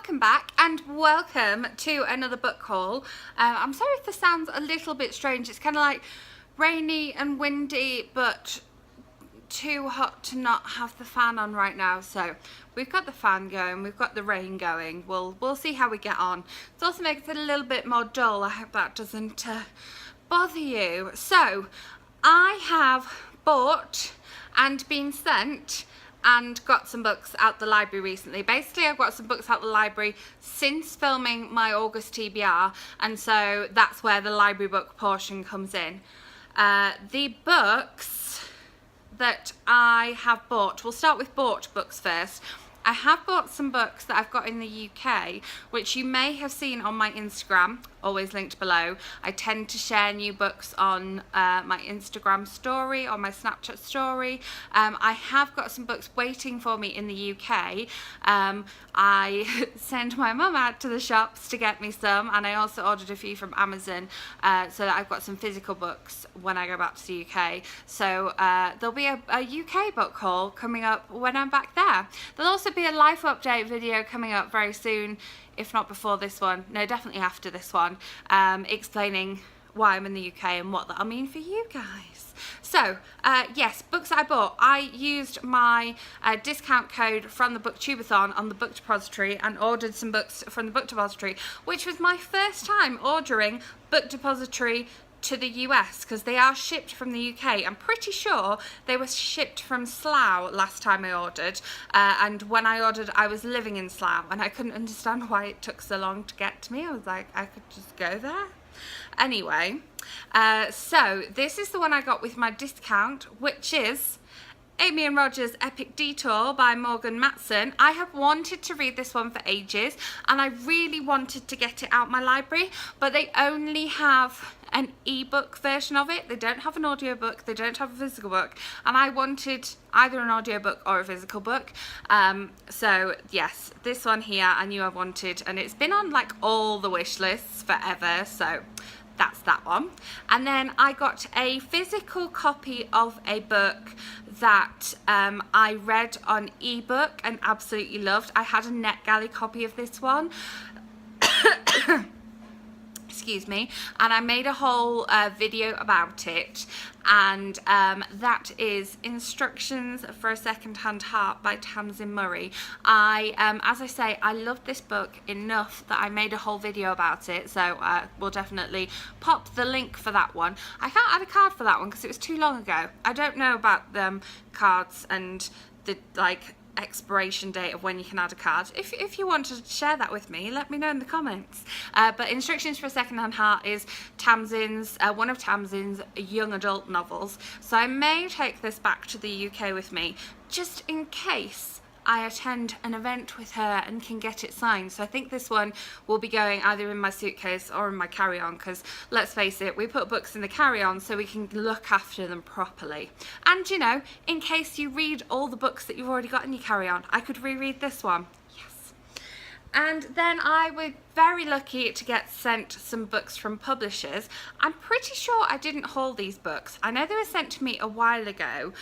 welcome back and welcome to another book haul. I'm sorry if this sounds a little bit strange. It's kind of like rainy and windy but too hot to not have the fan on right now. So we've got the fan going, we've got the rain going. We'll see how we get on. It also makes it a little bit more dull. I hope that doesn't bother you. So I have bought and been sent and got some books out the library recently. Basically, I've got some books out the library since filming my August TBR, and so that's where the library book portion comes in. The books that I have bought, we'll start with bought books first. I have bought some books that I've got in the UK, which you may have seen on my Instagram, always linked below. I tend to share new books on my Instagram story or my Snapchat story. I have got some books waiting for me in the UK. I sent my mum out to the shops to get me some, and I also ordered a few from Amazon so that I've got some physical books when I go back to the UK. So there'll be a UK book haul coming up when I'm back there. There'll also be a life update video coming up very soon, if not before this one, no, definitely after this one, explaining why I'm in the UK and what that'll mean for you guys. So yes, books I bought. I used my discount code from the Booktubeathon on the Book Depository and ordered some books from the Book Depository, which was my first time ordering Book Depository to the US, because they are shipped from the UK. I'm pretty sure they were shipped from Slough last time I ordered, and when I ordered I was living in Slough and I couldn't understand why it took so long to get to me. I was like, I could just go there. Anyway, so this is the one I got with my discount, which is Amy and Roger's Epic Detour by Morgan Matson. I have wanted to read this one for ages and I really wanted to get it out my library, but they only have an ebook version of it. They don't have an audiobook, they don't have a physical book, and I wanted either an audiobook or a physical book. So yes, this one here I knew I wanted, and it's been on like all the wish lists forever, so that's that one. And then I got a physical copy of a book that I read on ebook and absolutely loved. I had a NetGalley copy of this one. Excuse me, and I made a whole video about it, and that is Instructions for a Second-Hand Heart by Tamsin Murray. As I say, I loved this book enough that I made a whole video about it, so we'll definitely pop the link for that one. I can't add a card for that one because it was too long ago. I don't know about cards and the expiration date of when you can add a card. If you want to share that with me, let me know in the comments. But Instructions for a Second-Hand Heart is Tamsin's one of Tamsin's young adult novels, so I may take this back to the UK with me just in case I attend an event with her and can get it signed. So I think this one will be going either in my suitcase or in my carry-on, because let's face it, we put books in the carry-on so we can look after them properly. And you know, in case you read all the books that you've already got in your carry-on, I could reread this one. Yes. And then I was very lucky to get sent some books from publishers. I'm pretty sure I didn't haul these books. I know they were sent to me a while ago,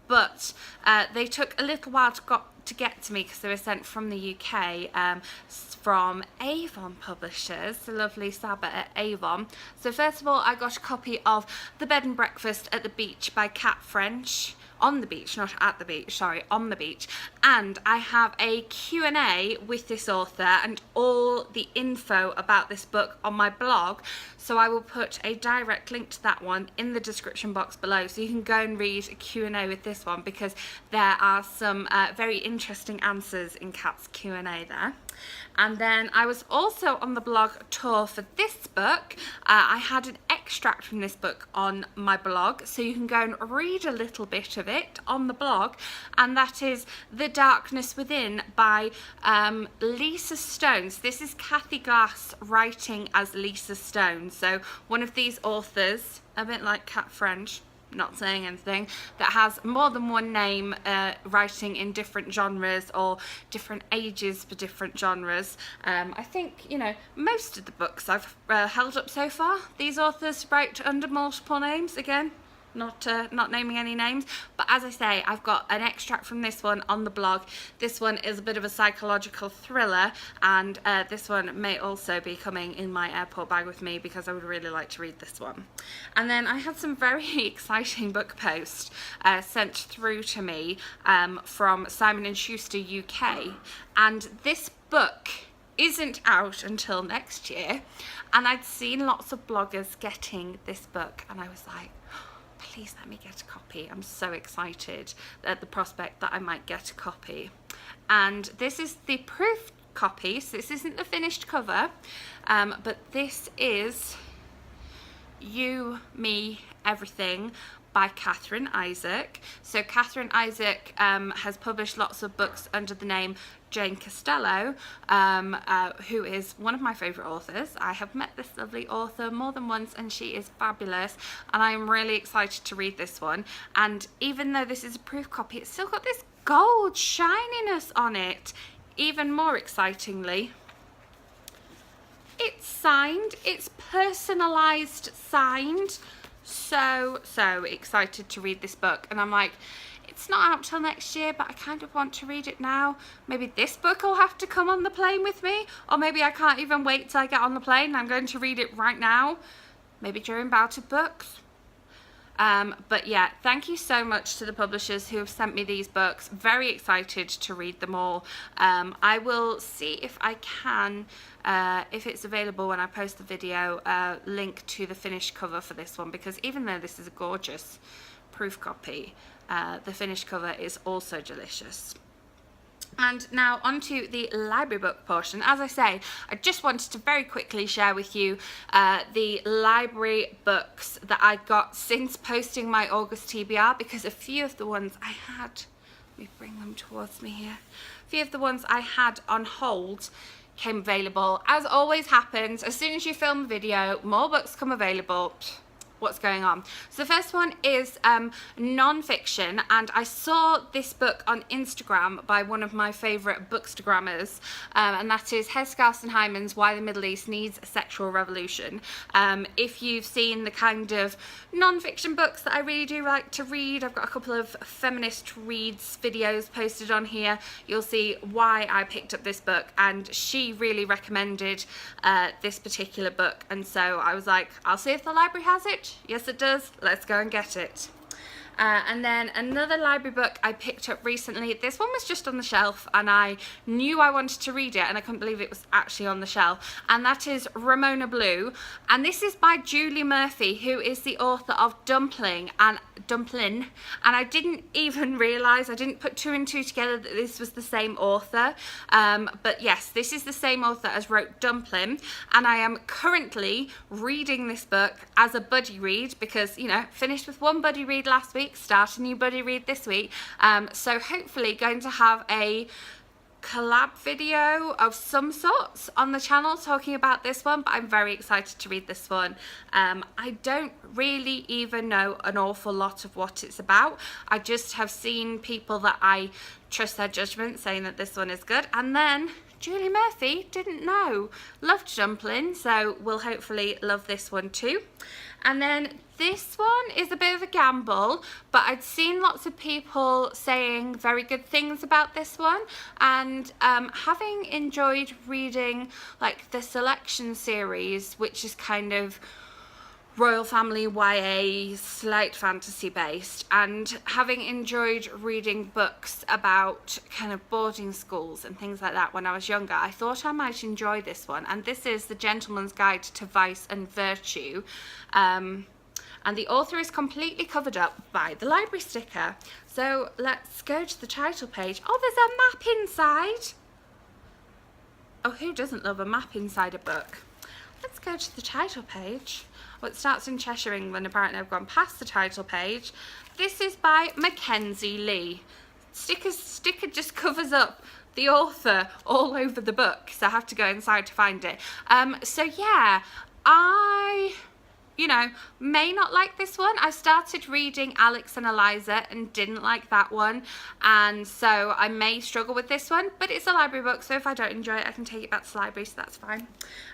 but they took a little while to get to me because they were sent from the UK, from Avon Publishers, the lovely Saba at Avon. So first of all, I got a copy of The Bed and Breakfast at the Beach by Kat French. On the beach, not at the beach, sorry, on the beach. And I have a Q&A with this author and all the info about this book on my blog, so I will put a direct link to that one in the description box below, so you can go and read a Q&A with this one, because there are some very interesting answers in Kat's Q&A there. And then I was also on the blog tour for this book. I had an extract from this book on my blog, so you can go and read a little bit of it on the blog, and that is The Darkness Within by Lisa Stones. This is Kathy Glass writing as Lisa Stones, so one of these authors, a bit like Kat French, not saying anything, that has more than one name, writing in different genres or different ages for different genres. I think, you know, most of the books I've held up so far, these authors write under multiple names. Again, not naming any names, but as I say, I've got an extract from this one on the blog. This one is a bit of a psychological thriller, and this one may also be coming in my airport bag with me because I would really like to read this one. And then I had some very exciting book posts sent through to me from Simon & Schuster UK, and this book isn't out until next year, and I'd seen lots of bloggers getting this book, and I was like, please let me get a copy. I'm so excited at the prospect that I might get a copy. And this is the proof copy, so this isn't the finished cover, but this is You, Me, Everything by Catherine Isaac. So Catherine Isaac has published lots of books under the name Jane Costello, who is one of my favourite authors. I have met this lovely author more than once, and she is fabulous, and I am really excited to read this one. And even though this is a proof copy, it's still got this gold shininess on it. Even more excitingly, it's signed, it's personalised signed. So excited to read this book, and I'm like, it's not out till next year, but I kind of want to read it now. Maybe this book will have to come on the plane with me, or maybe I can't even wait till I get on the plane. I'm going to read it right now, maybe during Bout of Books. But yeah, thank you so much to the publishers who have sent me these books. Very excited to read them all. I will see if I can, if it's available when I post the video, link to the finished cover for this one, because even though this is a gorgeous proof copy, the finished cover is also delicious. And now onto the library book portion. As I say, I just wanted to very quickly share with you the library books that I got since posting my August TBR, because a few of the ones I had, let me bring them towards me here, a few of the ones I had on hold came available. As always happens, as soon as you film a video, more books come available. What's going on? So the first one is non-fiction, and I saw this book on Instagram by one of my favourite bookstagrammers, and that is Heskaus and Hyman's Why the Middle East Needs a Sexual Revolution. If you've seen the kind of non-fiction books that I really do like to read, I've got a couple of feminist reads videos posted on here. You'll see why I picked up this book, and she really recommended this particular book, and so I was like, I'll see if the library has it. Yes, it does. Let's go and get it. And then another library book I picked up recently. This one was just on the shelf, and I knew I wanted to read it, and I couldn't believe it was actually on the shelf. And that is Ramona Blue. And this is by Julie Murphy, who is the author of Dumplin'. And I didn't even realise, I didn't put two and two together that this was the same author. But yes, this is the same author as wrote Dumplin'. And I am currently reading this book as a buddy read, because, you know, finished with one buddy read last week, start a new buddy read this week, so hopefully going to have a collab video of some sorts on the channel talking about this one, but I'm very excited to read this one. I don't really even know an awful lot of what it's about. I just have seen people that I trust their judgment saying that this one is good, and then Julie Murphy didn't know, loved Dumplin', so we'll hopefully love this one too. And then this one is a bit of a gamble, but I'd seen lots of people saying very good things about this one, and having enjoyed reading like the Selection series, which is kind of royal family YA, slight fantasy based, and having enjoyed reading books about kind of boarding schools and things like that when I was younger, I thought I might enjoy this one. And this is The Gentleman's Guide to Vice and Virtue, and the author is completely covered up by the library sticker. So let's go to the title page. Oh, there's a map inside. Oh, who doesn't love a map inside a book? Let's go to the title page. Well, it starts in Cheshire, England. Apparently I've gone past the title page. This is by Mackenzie Lee. Sticker just covers up the author all over the book, so I have to go inside to find it. So yeah, I, you know, may not like this one. I started reading Alex and Eliza and didn't like that one, and so I may struggle with this one, but it's a library book, so if I don't enjoy it I can take it back to the library, so that's fine.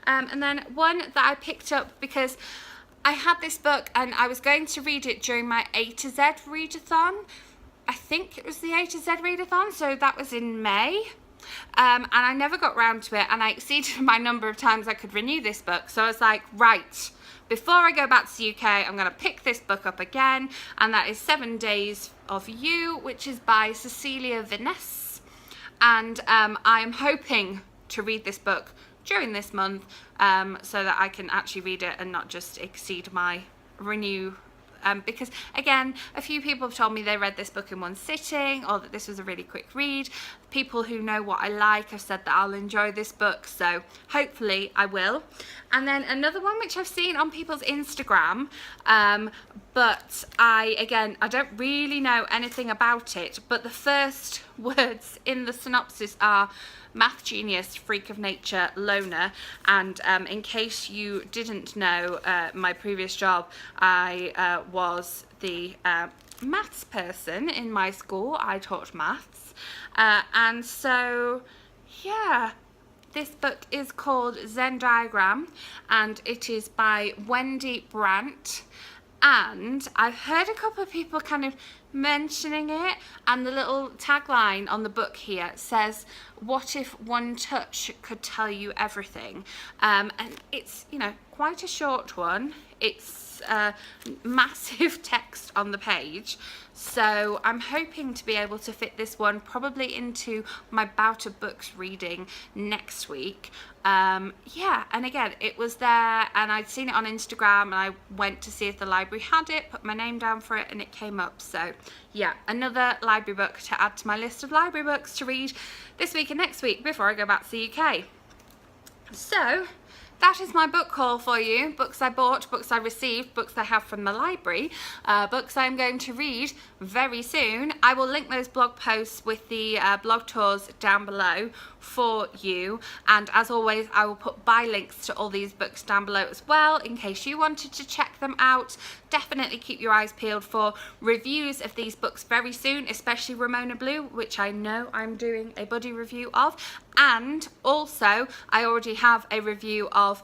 And then one that I picked up because I had this book and I was going to read it during my A to Z readathon. I think it was the A to Z readathon, so that was in May. And I never got round to it, and I exceeded my number of times I could renew this book. So I was like, right, before I go back to the UK, I'm going to pick this book up again, and that is 7 Days of You, which is by Cecilia Vines. And I'm hoping to read this book during this month, so that I can actually read it and not just exceed my renew. Because again, a few people have told me they read this book in one sitting, or that this was a really quick read. People who know what I like have said that I'll enjoy this book, so hopefully I will. And then another one which I've seen on people's Instagram, but I don't really know anything about it, but the first words in the synopsis are math genius, freak of nature, loner. And in case you didn't know, my previous job, I was the maths person in my school. I taught maths, and so yeah, this book is called Zen Diagram, and it is by Wendy Brandt. And I've heard a couple of people kind of mentioning it, and the little tagline on the book here says, "What if one touch could tell you everything?" And it's, you know, quite a short one. It's massive text on the page, so I'm hoping to be able to fit this one probably into my bout of books reading next week. Yeah, and again, it was there and I'd seen it on Instagram, and I went to see if the library had it, put my name down for it, and it came up. So yeah, another library book to add to my list of library books to read this week and next week before I go back to the UK. So that is my book haul for you. Books I bought, books I received, books I have from the library, books I'm going to read very soon. I will link those blog posts with the blog tours down below for you, and as always I will put buy links to all these books down below as well in case you wanted to check them out. Definitely keep your eyes peeled for reviews of these books very soon, especially Ramona Blue, which I know I'm doing a buddy review of, and also I already have a review of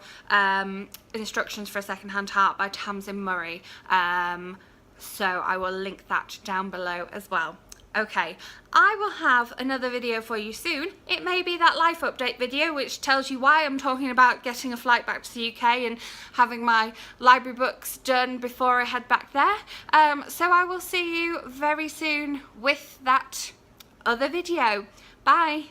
Instructions for a Secondhand Heart by Tamsin Murray, so I will link that down below as well. Okay, I will have another video for you soon. It may be that life update video which tells you why I'm talking about getting a flight back to the UK and having my library books done before I head back there. So I will see you very soon with that other video. Bye.